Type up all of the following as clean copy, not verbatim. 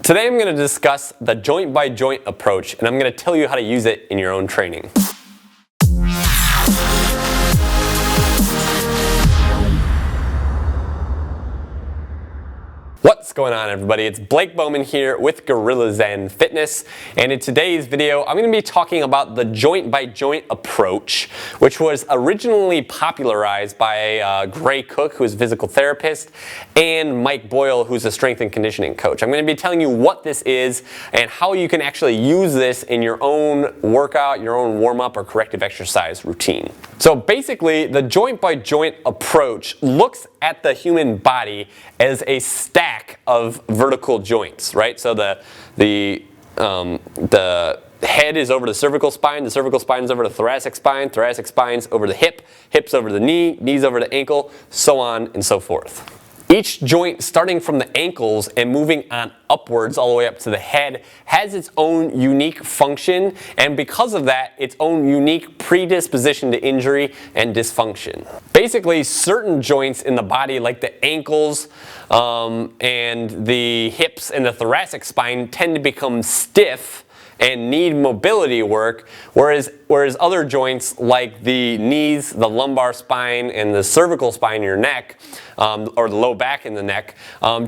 Today I'm going to discuss the joint-by-joint approach, and I'm going to tell you how to use it in your own training. What's going on, everybody? It's Blake Bowman here with Gorilla Zen Fitness, and in today's video I'm going to be talking about the joint-by-joint approach, which was originally popularized by Gray Cook, who's a physical therapist, and Mike Boyle, who's a strength and conditioning coach. I'm going to be telling you what this is and how you can actually use this in your own workout, your own warm-up or corrective exercise routine. So basically, the joint-by-joint approach looks at the human body as a stack of vertical joints, right? So the head is over the cervical spine is over the thoracic spine's over the hip, hips over the knee, knees over the ankle, so on and so forth. Each joint, starting from the ankles and moving on upwards all the way up to the head, has its own unique function, and because of that, its own unique predisposition to injury and dysfunction. Basically, certain joints in the body, like the ankles and the hips and the thoracic spine, tend to become stiff and need mobility work, whereas other joints like the knees, the lumbar spine, and the cervical spine in your neck, or the low back in the neck,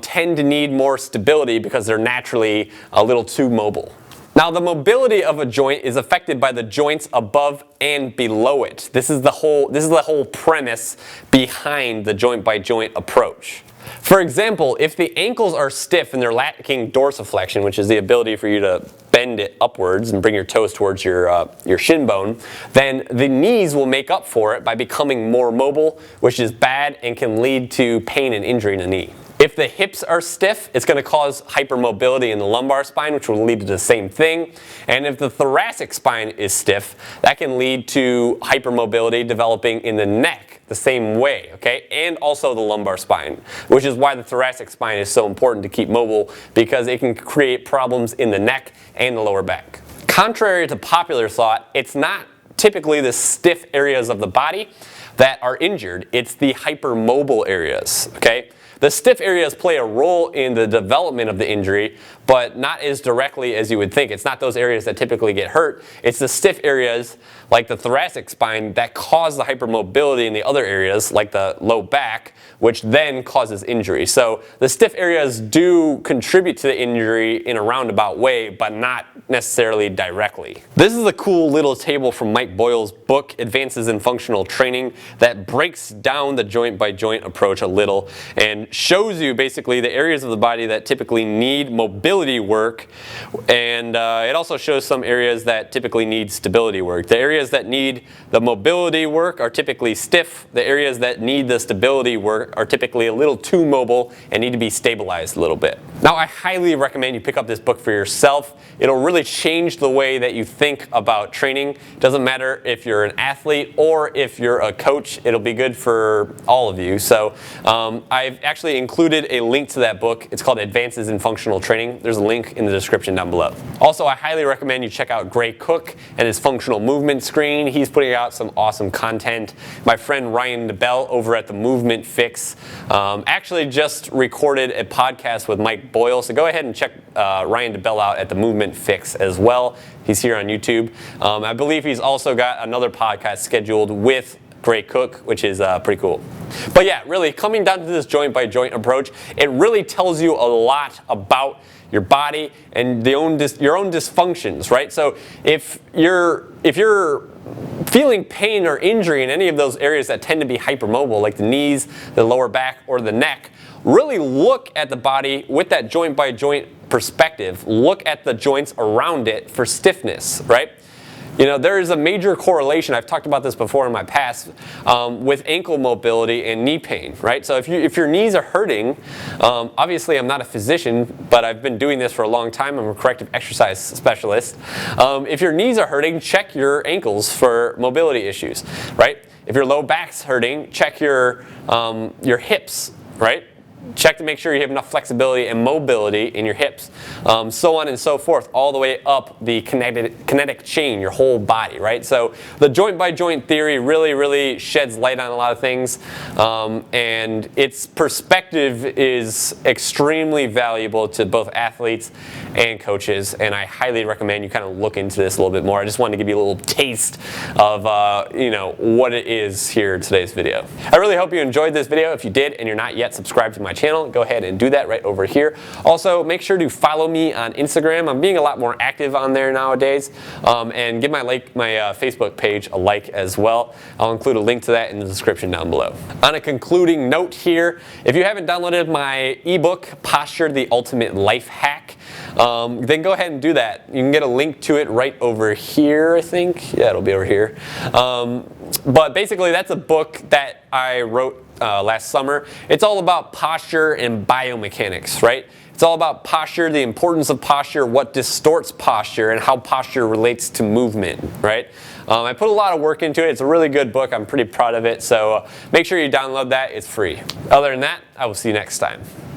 tend to need more stability because they're naturally a little too mobile. Now, the mobility of a joint is affected by the joints above and below it. This is the whole premise behind the joint-by-joint approach. For example, if the ankles are stiff and they're lacking dorsiflexion, which is the ability for you to bend it upwards and bring your toes towards your shin bone, then the knees will make up for it by becoming more mobile, which is bad and can lead to pain and injury in the knee. If the hips are stiff, it's going to cause hypermobility in the lumbar spine, which will lead to the same thing. And if the thoracic spine is stiff, that can lead to hypermobility developing in the neck the same way, okay? And also the lumbar spine, which is why the thoracic spine is so important to keep mobile, because it can create problems in the neck and the lower back. Contrary to popular thought, it's not typically the stiff areas of the body that are injured, it's the hypermobile areas, okay? The stiff areas play a role in the development of the injury, but not as directly as you would think. It's not those areas that typically get hurt. It's the stiff areas like the thoracic spine that cause the hypermobility in the other areas like the low back, which then causes injury. So the stiff areas do contribute to the injury in a roundabout way, but not necessarily directly. This is a cool little table from Mike Boyle's book, Advances in Functional Training, that breaks down the joint-by-joint approach a little and shows you basically the areas of the body that typically need mobility work, and it also shows some areas that typically need stability work. The areas that need the mobility work are typically stiff. The areas that need the stability work are typically a little too mobile and need to be stabilized a little bit. Now, I highly recommend you pick up this book for yourself. It'll really change the way that you think about training. It doesn't matter if you're an athlete or if you're a coach, it'll be good for all of you. So I've actually included a link to that book. It's called Advances in Functional Training. There's a link in the description down below. Also, I highly recommend you check out Gray Cook and his functional movement screen. He's putting out some awesome content. My friend Ryan DeBell over at the Movement Fix actually just recorded a podcast with Mike Boyle, so go ahead and check Ryan DeBell out at the Movement Fix as well. He's here on YouTube. I believe he's also got another podcast scheduled with Gray Cook, which is pretty cool. But yeah, really, coming down to this joint-by-joint approach, it really tells you a lot about your body and your own dysfunctions, right? So if you're feeling pain or injury in any of those areas that tend to be hypermobile, like the knees, the lower back, or the neck, really look at the body with that joint-by-joint perspective. Look at the joints around it for stiffness, right? You know, there is a major correlation, I've talked about this before in my past, with ankle mobility and knee pain, right? So if your knees are hurting, obviously I'm not a physician, but I've been doing this for a long time. I'm a corrective exercise specialist. If your knees are hurting, check your ankles for mobility issues, right? If your low back's hurting, check your hips, right? check to make sure you have enough flexibility and mobility in your hips, so on and so forth, all the way up the kinetic chain, your whole body, right? So the joint by joint theory really sheds light on a lot of things, and its perspective is extremely valuable to both athletes and coaches, and I highly recommend you kind of look into this a little bit more. I just wanted to give you a little taste of what it is here in today's video. I really hope you enjoyed this video. If you did and you're not yet subscribed to my channel, go ahead and do that right over here. Also, make sure to follow me on Instagram. I'm being a lot more active on there nowadays, and give my Facebook page a like as well. I'll include a link to that in the description down below. On a concluding note here, if you haven't downloaded my ebook, Posture, the Ultimate Life Hack, then go ahead and do that. You can get a link to it right over here, I think. Yeah, it'll be over here. But basically, that's a book that I wrote last summer. It's all about posture and biomechanics, right? It's all about posture, the importance of posture, what distorts posture, and how posture relates to movement, right? I put a lot of work into it. It's a really good book. I'm pretty proud of it. So make sure you download that. It's free. Other than that, I will see you next time.